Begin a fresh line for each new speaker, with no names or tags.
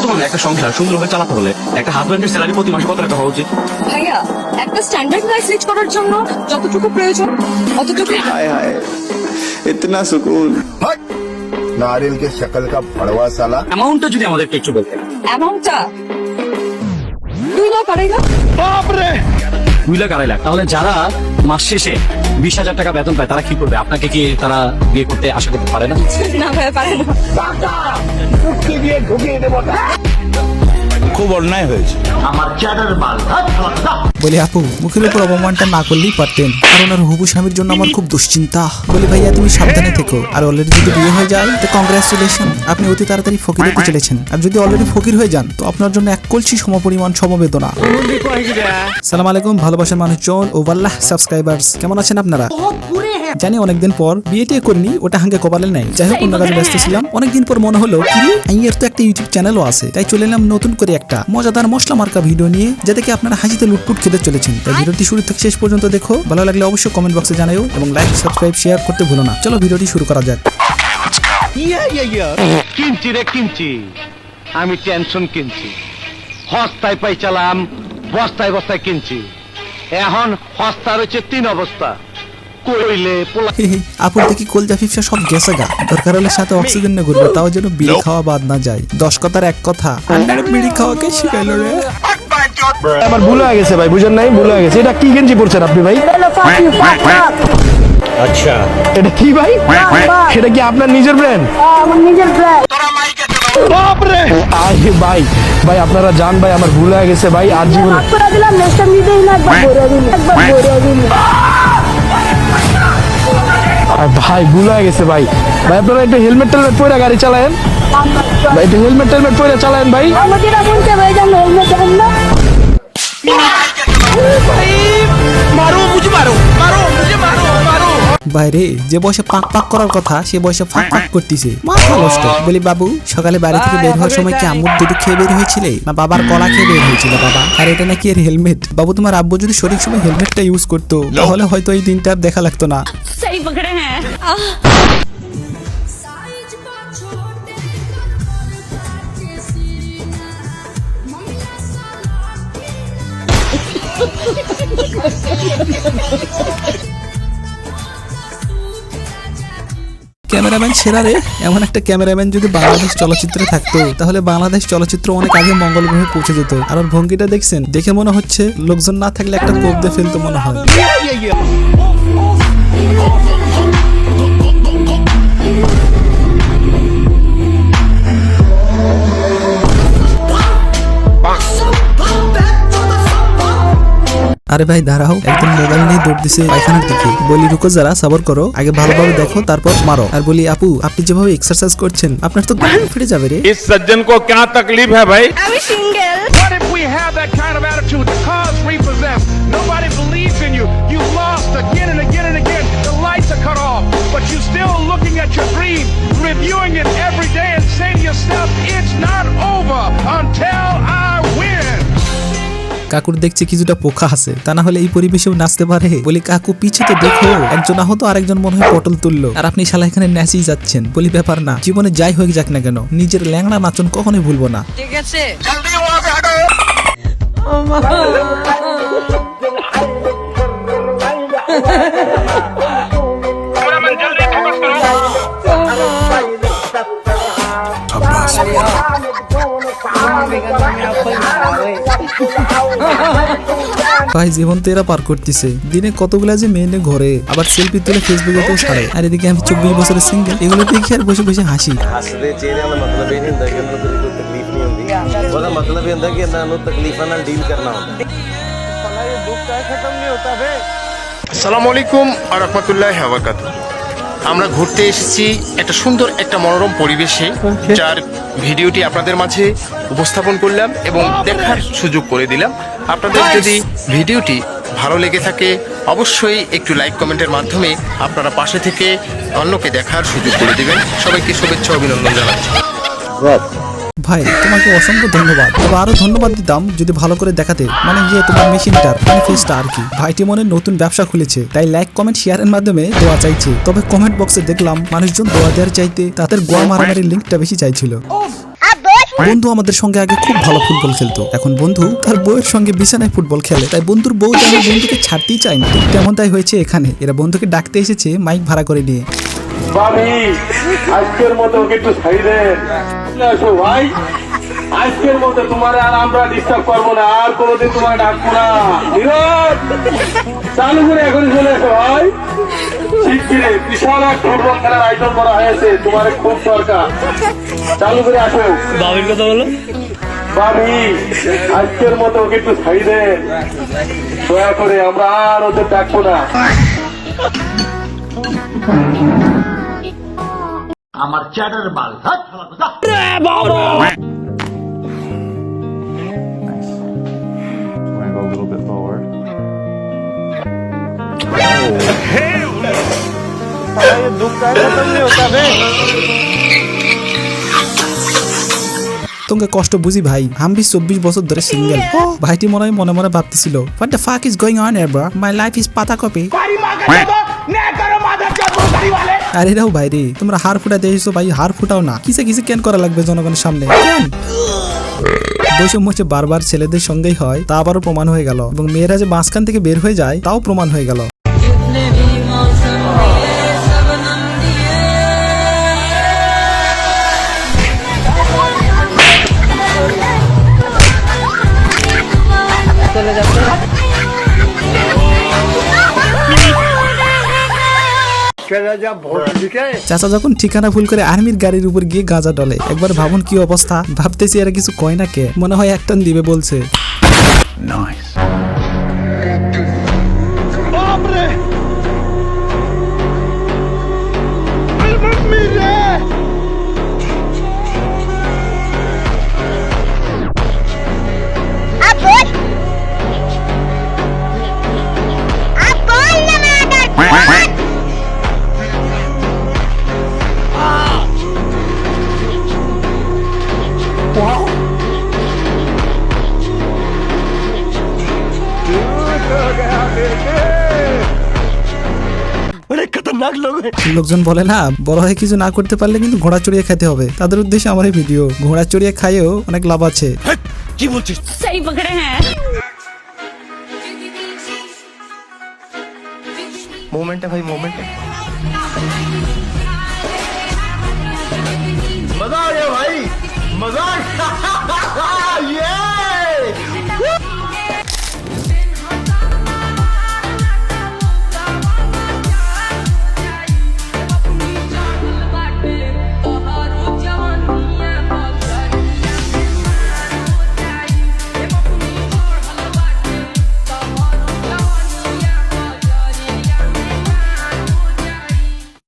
বর্তমানে একটা সংসার সুন্দরভাবে চালাতে হলে একটা হাজবেন্ডের স্যালারি প্রতি মাসে কত টাকা হওয়া উচিত?
ভাইয়া, একটা স্ট্যান্ডার্ড লাইফ লিড করার জন্য যতটুকু প্রয়োজন অতটুকু।
हाय हाय इतना सुकून।
नारियल के शक्ल का भड़वा साला।
অ্যামাউন্টটা যদি আমাদেরকে একটু বলতেন।
অ্যামাউন্টটা 2 লাখ 2.5 লাখ।
2 লাখ 2.5 লাখ। তাহলে যারা মাস শেষে 20,000 টাকা বেতন পায় তারা কি করবে? আপনাকে কি তারা বিয়ে করতে আশা করতে পারে না?
না ভাইয়া, পারে না।
খুব অন্যায় হয়েছে।
বলি আপু, মুখের উপর অপমানটা না করলেই পারতেন, কারণ আর হবু স্বামীর জন্য আমার খুব দুশ্চিন্তা। বলি ভাইয়া, তুমি সাবধানে থেকো। আর অলরেডি যদি বিয়ে হয়ে যায় তো কংগ্রেচুলেশন, আপনি অতি তাড়াতাড়ি ফকির হতে চলেছেন। আর যদি অলরেডি ফকির হয়ে যান তো আপনার জন্য এক কলসি সমপরিমাণ সমবেদনা। সালাম আলাইকুম ভালোবাসার মানুষজন ও ওয়াল্লাহ সাবস্ক্রাইবার্স, কেমন আছেন আপনারা? জানি অনেকদিন পর বিয়েটিয়ে করিনি, ওটা হাঙ্গে কপালে নাই। যাই হোক, অন্য কাজে ব্যস্ত ছিলাম। অনেকদিন পর মনে হলো কি আইয়ের তো একটা ইউটিউব চ্যানেলও আছে, তাই চলে এলাম নতুন করে একটা মজাদার মশলা মার্কা ভিডিও নিয়ে, যাতে কি আপনারা হাসিতে লুটপুট খেতে চলেছেন। তাই ভিডিওটি শুরু থেকে শেষ পর্যন্ত দেখো। ভালো লাগলে অবশ্যই কমেন্ট বক্সে জানাও এবং লাইক, সাবস্ক্রাইব, শেয়ার করতে ভুলো না। চলো ভিডিওটি শুরু করা যাক।
কিনছি রে কিনছি, আমি টেনশন কিনছি। হস্তায় পাই চালাম, বস্তায় বস্তায় কিনছি। এখন হস্তা রয়েছে 3 অবস্থা। কইলে পোলা
আপুর দেখি কলজা ফিফসা সব গেছে গা। দরকার হলে সাথে অক্সিজেন নিয়ে ঘুরবে, তাও যেন বিড়ি খাওয়া বাদ না যায়। 10 কথার এক কথা, আন্নার বিড়ি খাওয়াকে শিখাইলো রে।
আমার ভুল হয়ে গেছে ভাই, বুঝেন নাই? ভুল হয়ে গেছে। এটা কি গেঞ্জি পরছেন আপনি ভাই?
আচ্ছা,
এটা কি ভাই? এটা কি আপনার নিজের ব্র্যান্ড?
আমার নিজের ব্র্যান্ড।
বাপরে আরে ভাই, ভাই আপনারা জান ভাই, আমার ভুল হয়ে গেছে ভাই। আর জীবনে
মাফ করে দিলাম, নেক্সট টাইম নিতেই না, একবার বলে দিন, একবার বলে দিন।
ভাই ভুল হয়ে গেছে ভাই। ভাই আপনারা একটু হেলমেট টেলমেট পরে গাড়ি চালায়েন ভাই, একটু হেলমেট টেলমেট পরে চালায়েন ভাই।
আমার যেটা বলছে ভাই, যেন হেলমেট দেন না।
বাইরে যে বয়সে পাক পাক করার কথা সে বয়সে ফাঁক ফাঁক করতেছে, মাথা নষ্ট। বলি বাবু, সকালে বাড়ি থেকে বের হওয়ার সময় কি আম্মুর দুধ খেয়ে বের হয়েছিলে না বাবার কলা খেয়ে বের হয়েছিল বাবা? আর এটা নাকি এর হেলমেট। বাবু, তোমার আব্বু যদি সঠিক সময় হেলমেটটা ইউজ করতো তাহলে হয়তো এই দিনটা আর দেখা লাগতো না।
সহি পকড়ে হ্যাঁ।
ক্যামেরাম্যান সেরা রে। এমন একটা ক্যামেরাম্যান যদি বাংলাদেশ চলচ্চিত্রে থাকতো তাহলে বাংলাদেশ চলচ্চিত্র অনেক আগে মঙ্গল গ্রহে পৌঁছে যেত। আর ওর ভঙ্গিটা দেখছেন, দেখে মনে হচ্ছে লোকজন না থাকলে একটা কোপ দিয়ে ফেলতো মনে হয়। আরে ভাই দাঁড়াও, একদম মোবাইল নিয়ে দৌড় দিছে পায়খানার দিকে। বলি রুকো যারা, সবর করো, আগে ভালোভাবে দেখো তারপর মারো। আর বলি আপু, আপনি যেভাবে এক্সারসাইজ করছেন আপনার তো গান ফিরে যাবে রে।
इस सज्जन को क्या तकलीफ है भाई?
আমি single.
What if we have that kind of attitude? The cause repossessed. Nobody believes in you. You've lost again and again and again. The lights are cut off, but you're still looking at your dream, reviewing it every day and saying to yourself, it's not over until I win.
কাকুর দেখছে কিছুটা পোকা আছে, তা না হলে এই পরিবেশেও নাচতে পারে? বলি কাকু পিছে তো দেখো, একজন আহত আরেকজন মনে হয় পটল তুললো, আর আপনি শালা এখানে নাচেই যাচ্ছেন। বলি ব্যাপার না, জীবনে যাই হয়ে যাক না কেন নিজের ল্যাংড়া নাচন কখনোই ভুলবো না।
ঠিক আছে।
ভাই জীবন তো এরা পার করতেছে, দিনে কতগুলা যে মেয়ে ঘরে, আবার সেলফি তুলে ফেসবুকে তো ছাড়ে। আর এদিকে আমি 24 বছরের সিঙ্গেল, এগুলো দেখি আর বসে বসে হাসি।
ਹੱਸਦੇ ਚਿਹਰੇ ਦਾ ਮਤਲਬ ਇਹ ਨਹੀਂ ਹੁੰਦਾ ਕਿ ਉਹਨੂੰ ਕੋਈ ਤਕਲੀਫ ਨਹੀਂ ਹੁੰਦੀ। ਉਹਦਾ ਮਤਲਬ ਇਹ ਹੁੰਦਾ ਕਿ ਇਹਨਾਂ ਨੂੰ ਤਕਲੀਫਾਂ ਨਾਲ ਡੀਲ ਕਰਨਾ ਹੁੰਦਾ।
আসসালামু আলাইকুম ওয়া রাহমাতুল্লাহি ওয়া বারাকাতুহু। আমরা ঘুরতে এসেছি একটা সুন্দর একটা মনোরম পরিবেশে, যার ভিডিওটি আপনাদের মাঝে উপস্থাপন করলাম এবং দেখার সুযোগ করে দিলাম। আপনাদের যদি ভিডিওটি ভালো লেগে থাকে অবশ্যই একটু লাইক কমেন্টের মাধ্যমে আপনারা পাশে থেকে অন্যকে দেখার সুযোগ করে দিবেন। সবাইকে শুভেচ্ছা অভিনন্দন জানাচ্ছি।
ভাই তোমাকে অসংখ্য ধন্যবাদ, তবে আরো ধন্যবাদ দিতাম যদি ভালো করে দেখাতে, মানে যে তোমার মেশিনটার মানে ফেসটা আর কি। ভাইটি মনে নতুন ব্যবসা খুলেছে, তাই লাইক কমেন্ট শেয়ারের মাধ্যমে দোয়া চাইছে। তবে কমেন্ট বক্সে দেখলাম মানুষজন দোয়া দেওয়ার চাইতে তাদের গোয়া মারামারির লিঙ্কটা বেশি চাইছিল। বন্ধু আমাদের সঙ্গে আগে খুব ভালো ফুটবল খেলতো, এখন বন্ধু তার বউয়ের সঙ্গে বিছানায় ফুটবল খেলে, তাই বন্ধুর বউ যেন বন্ধুকে ছাড়তেই চায় না। ঠিক তেমনটাই হয়েছে এখানে, এরা বন্ধুকে ডাকতে এসেছে মাইক ভাড়া করে নিয়ে।
ভাবি আজকের মতো ওকে একটু ছাড়ি দেন। আসো ভাই, আজকের মতো তোমার আর আমরা ডিস্টার্ব করবো না, আর কোনোদিন তোমার ডাকবো না। নীরব চালু করে এখন চলে এসো ভাই। শিগগিরে বিশাল এক ফুটবল খেলার আয়োজন করা হয়েছে, তোমার খুব দরকার। চালু করে আসো।
বাবির কথা বলো।
ভাবি আজকের মতো ওকে একটু ছাড়ি দেন দয়া করে, আমরা আর ওদের ডাকবো না।
তোমাকে কষ্ট বুঝি ভাই, আমি 24 বছর ধরে সিঙ্গেল। ভাইটি মনে হয় মনে মনে ভাবতেছিল, what the fuck is going on here bro, my life is পাতা কপি। আরে রাও ভাই রে, তোমরা হার ফুটাতে এসেছো ভাই, হার ফুটাও না, কিসে কিসে কেন করা লাগবে জনগণের সামনে। বৈষম্য হচ্ছে বারবার ছেলেদের সঙ্গেই হয়, তা আবারও প্রমাণ হয়ে গেল, এবং মেয়েরা যে মাঝখান থেকে বের হয়ে যায় তাও প্রমাণ হয়ে গেল। চাচা যখন ঠিকানা ভুল করে আর্মির গাড়ির উপর গিয়ে গাঁজা ডলে, একবার ভাবুন কি অবস্থা। ভাবতেছি এরা কিছু কয় না কে, মনে হয় একটান দিবে বলছে। লোকজন বলে না, বড় হয়ে কিছু না করতে পারলে কিন্তু ঘোড়া চড়িয়ে খেতে হবে, তাদের উদ্দেশ্যে আমার এই ভিডিও। ঘোড়া চড়িয়ে খাইয়েও অনেক লাভ আছে।
কি বলছিস?
সহি পকড়ে হ্যাঁ।
मोमेंट है भाई, मोमेंट है। मजा आ गया भाई, मजा आ गया।